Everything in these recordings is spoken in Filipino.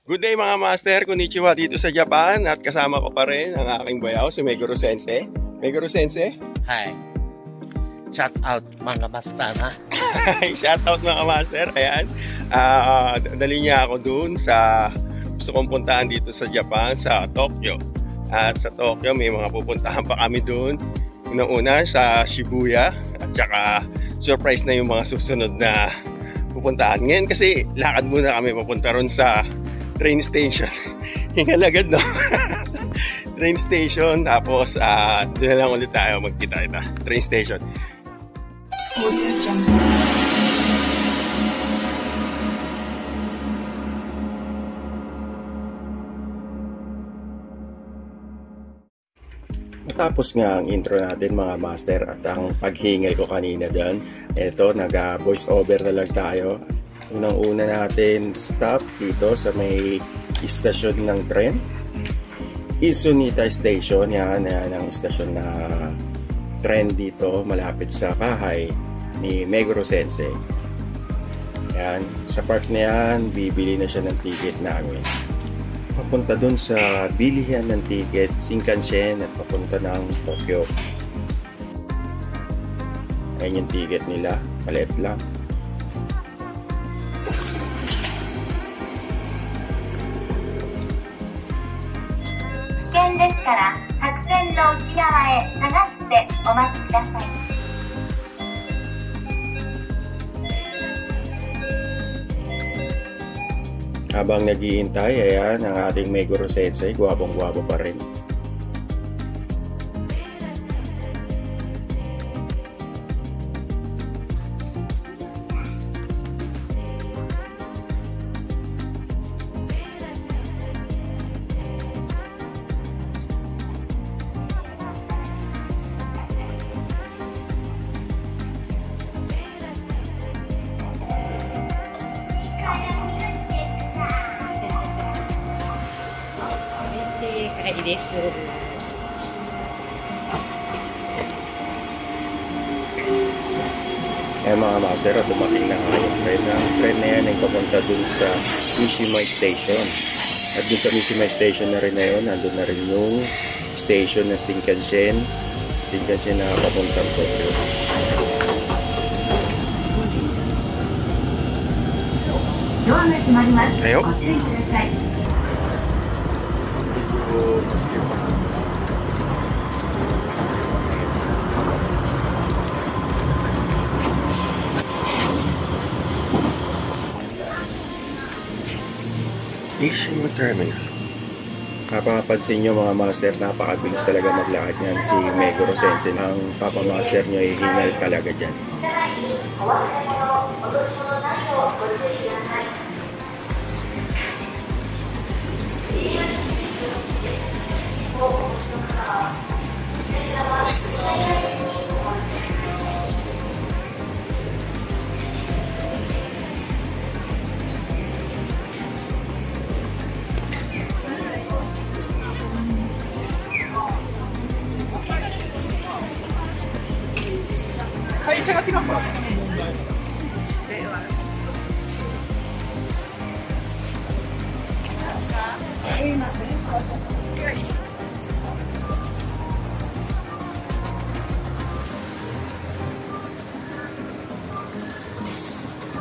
Good day mga master, konnichiwa dito sa Japan at kasama ko pa rin ang aking bayaw si Meguro Sensei. Meguro Sensei? Hi. Shout out mga master na. Shout out mga master. Ayan. Dali niya ako dun sa gusto kong puntahan dito sa Japan, sa Tokyo. At sa Tokyo may mga pupuntahan pa kami dun. Una sa Shibuya at saka surprise na yung mga susunod na pupuntahan. Ngayon kasi lakad muna kami papunta ron sa train station. Hingal agad, no? Train station, tapos doon na lang ulit tayo magkita-kita. Train station. Matapos nga ang intro natin mga master at ang paghingal ko kanina dyan, eto nag-voice over na lang tayo. Unang-una natin stop dito sa may istasyon ng tren, Isunita Station. Yan ang istasyon na tren dito malapit sa bahay ni Meguro Sensei. Yan, sa park na yan bibili na siya ng ticket namin papunta dun sa bilihan ng ticket Shinkansen at papunta ng Tokyo. Ayan yung ticket nila, maliit lang. Habang naghihintay, ayan ang ating Meguro Sensei, gwapong-gwapo pa rin. Eh mga master, dumating na nga yung tren. Ang tren na yan ay papunta dun sa Mishima Station. At dun sa Mishima Station na rin na yun, nandun na rin yung station na Shinkansen na papuntang Tokyo. Ayo. Mishima Terminal. Kapapansin nyo mga master, napakabilis talaga maglakad niyan si Meguro Sensei. Ang papa master nyo ay hingal talaga dyan.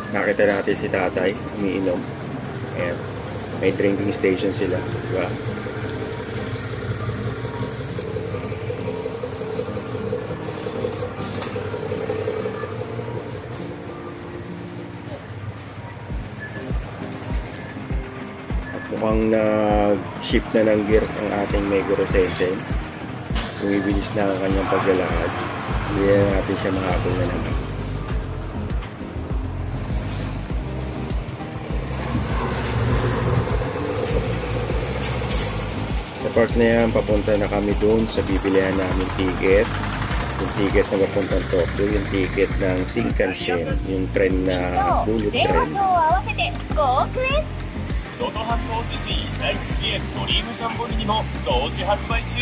Nakita natin si tatay umiinom. Ayan, may drinking station sila, diba? Mukhang nag-shift na ng gear ang ating Meguro Sensei. Bumibilis na ang kanyang paglalakad. Hindi na natin siya mahabol na naman. Sa park na yan, papunta na kami doon sa bibilihan namin ticket. Yung ticket na papuntang Tokyo, yung ticket ng Shinkansen, yung tren na bullet train. 能登半島地震被災地支援ドリームジャンボリにも同時発売中。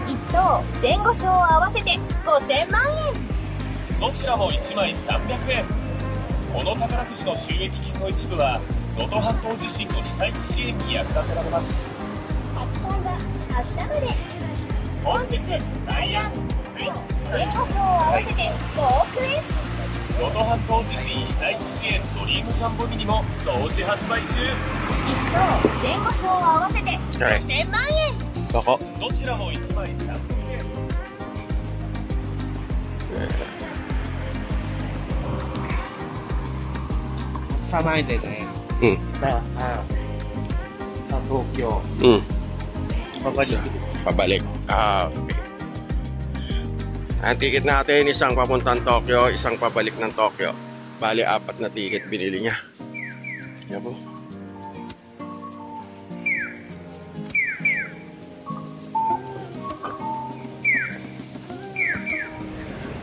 1等前後賞を合わせて5000万円。どちらも1枚300円。この宝くじの収益金の一部は能登半島地震の被災地支援に役立てられます。発売は明日まで。本日大安前後賞を合わせて5億円。能登半島地震被災地支援ドリームジャンボミニも同時発売中。一等前後賞を合わせて5000万円。そこ。どちらも1枚3万円。Sama din eh. Sa Tokyo. Isa, pabalik. Okay. Ang ticket natin, isang papuntang Tokyo, isang pabalik ng Tokyo. Bali, 4 na ticket binili niya. Yan po.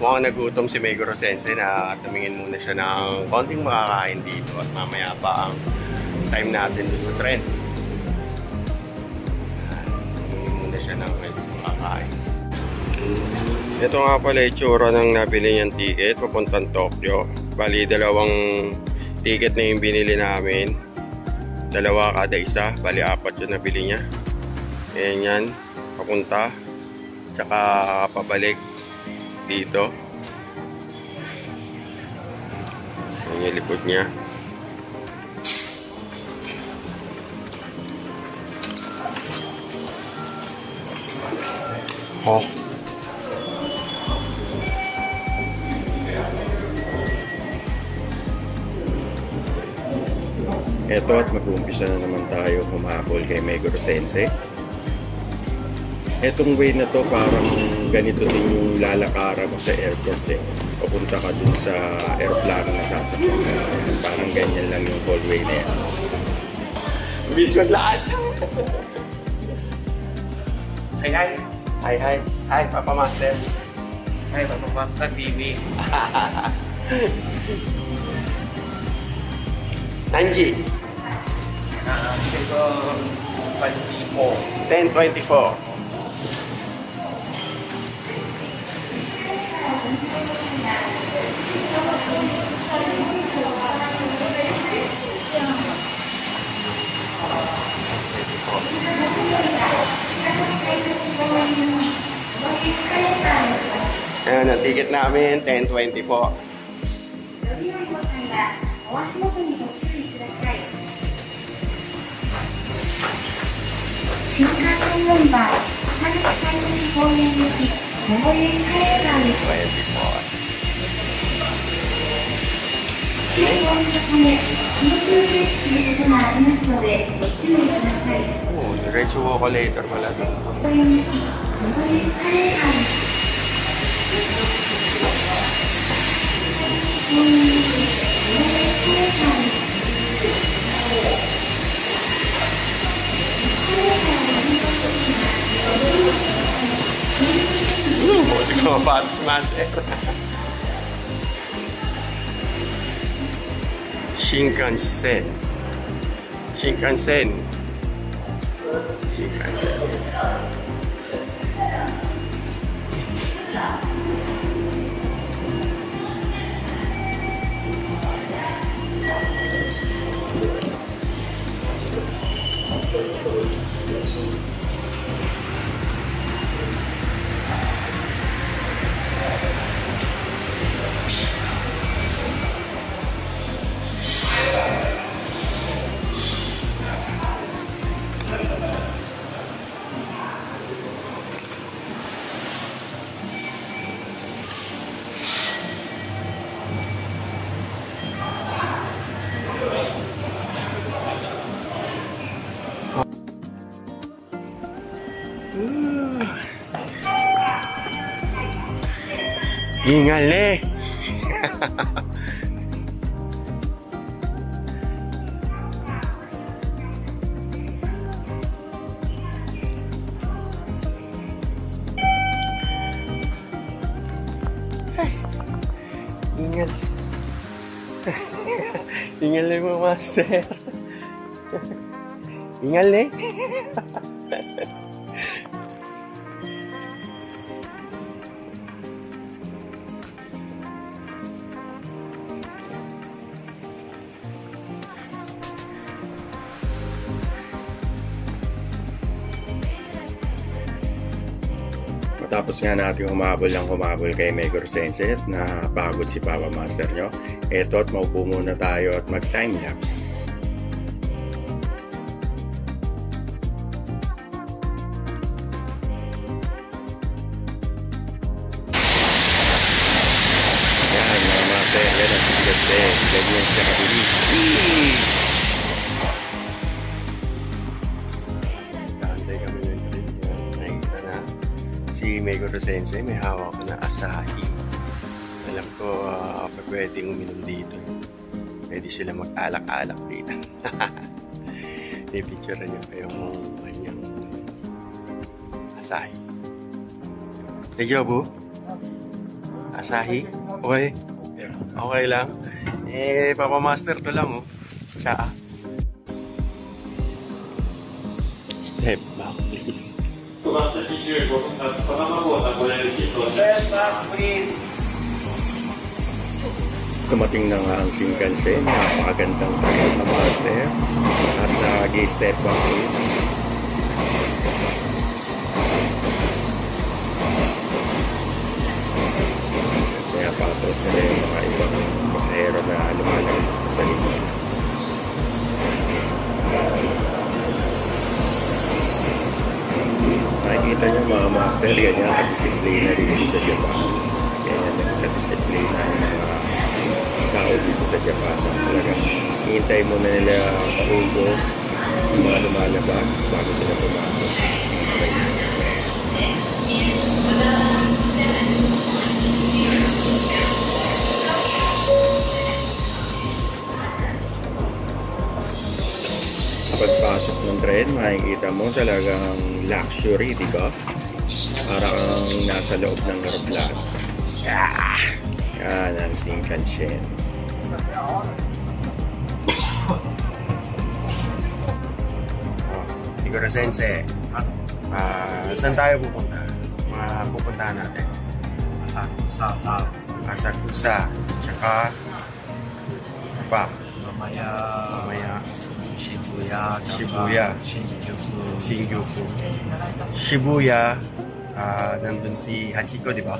Mukhang nagutom si Meguro Sensei na tumingin muna siya ng konting makakain dito at mamaya pa ang time natin doon sa trend. Tumingin muna siya ng makakain. Ito nga pala itsura ng nabili niyang ticket papuntang Tokyo. Bali, 2 ticket na yung binili namin. 2 kada isa. Bali, 4 yung nabili niya. Ayan yan, papunta. Tsaka pabalik dito. Ayan yung likod niya. Oh. Eto at mag-uumpisa na naman tayo humahabol kay Meguro Sensei. Etong way na to parang ganito din yung lalakaran mo sa airport eh. Papunta ka dun sa aeroplano na sasakyan. Parang ganyan lang yung hallway na yan. Bilis maglakad! Hi, hi. Hi, hi. Hi, Papa Master. Hi, Papa Master TV. Nanji. Ito 1024. Ayan, ang ticket namin, 1020 po. Shinkansen member, 3公園行き、桃園カレーラーです。注文のため、緊急停止することがありますので、ご注意ください。Oh, diretso ako later pala. 桃園行き、桃園カレーラーです。桃園行き、桃園カレーラーです。Buti ko mapato si Master. Shinkansen. Shinkansen. Shinkansen. Hingal eh. Hingal. Hingal eh mga master. Hingal eh. Pagkatapos nga natin humabol kay Meguro Sensei at napagod si Papa Master nyo, eto at maupo muna tayo at mag time-lapse. Yan mga Master, yan ang sigat siya. Ganyan siya kabilis. Si Meguro Sensei may hawak na Asahi. Alam ko pag pwedeng uminom dito, pwede sila mag-alak-alak dito. I-picture niyo pa yung kanyang Asahi. Dejavu? Asahi? Okay? Okay lang? Papa Master to lang oh. Tsaa. Step back please. Dumating na nga ang Shinkansen, napakagandang Papa Master at nag-step back please. Kaya patos na yung mga ibang pasahero na lumalabas na sa likod. Nakikita nyo mga Master, ganyan kadisiplina dito sa Japan. Kaya nagkadisiplina yung mga tao dito sa Japan. Talagang hintay muna nila pahugos yung mga lumalabas bago sila pumasok. Sa pagpasok ng tren, makikita mo talagang luxury, di ba? Parang nasa loob ng aeroplano. Yan ang Shinkansen. Meguro Sensei, saan tayo pupunta? Mga pupuntahan natin? Asakusa. Tsaka pa. Mamaya. Shibuya. Shinjuku. Shibuya. Nandun si Hachiko, di ba?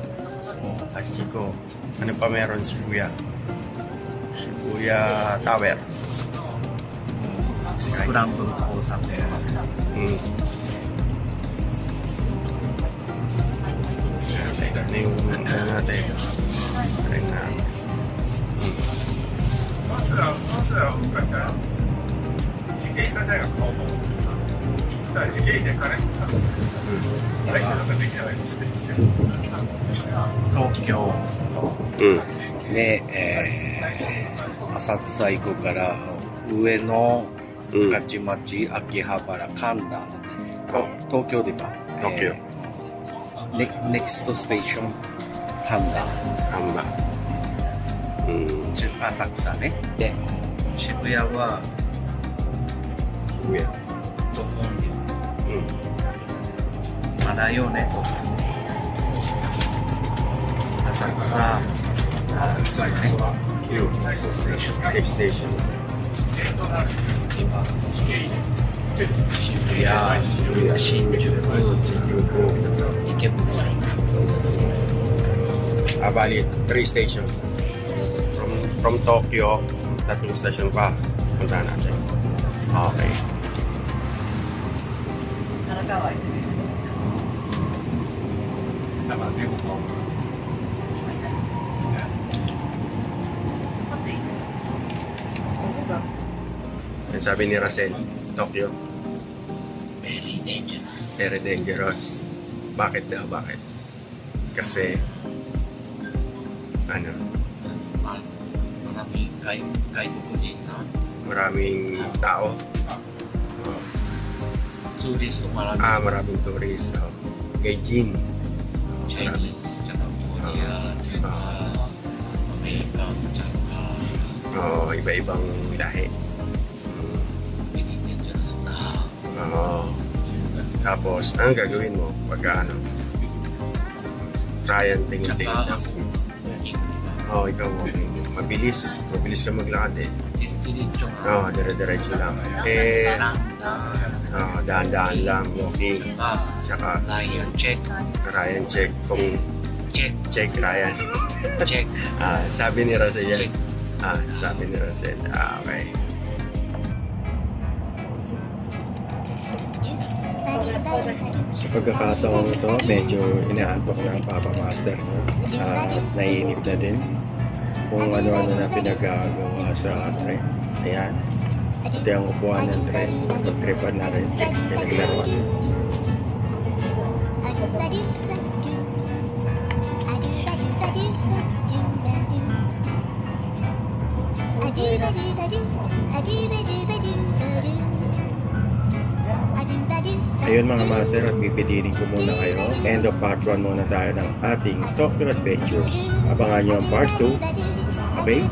Hachiko. Ano pa meron Shibuya? Shibuya Tower. Scrambled po sa pera. Ano yung natin? Rin na. Tokyo で、浅草行くから上野、御徒町、秋葉原、神田、東京では、next station 神田、浅草ね。で、渋谷はと思うんで、まだよね。浅草。Next station. 今、渋谷、新宿、池袋。Bali, 3 station. From Tokyo, 3 station pa. Punta natin. Okay. Yan sabi ni Russell, Tokyo. Very dangerous. Very dangerous. Bakit daw? Bakit? Kasi ano? Maraming kaibukujin na. Maraming tao. Tourist, maraming tourist. Gaijin. Chinese, tsaka Korea, American, tsaka iba-ibang lahi. very dangerous na. Tapos, anong gagawin mo pagka ano? Try and tingin-tingin lang. Ikaw walking. Mabilis ka maglakad eh. Diretso nga. Dire-diretso lang. Daan-daan lang, walking. Tsaka Ryan check. Ryan check kung check Ryan. Check. Sabi ni Rosel yan. Check. Sabi ni Rosel. Okay. Sa pagkakataong ito, medyo inaantok na ang Papa Master ko. Naiinip na din kung ano-ano na pinagagawa sa tren. Ayan. Ito ang upuan ng tren. Pag-tripan na rin. Pinaglaruan. Ayun mga master, at pipitirin ko muna kayo. End of part 1 muna tayo ng ating Tokyo Adventures. Abangan nyo ang part 2. Okay?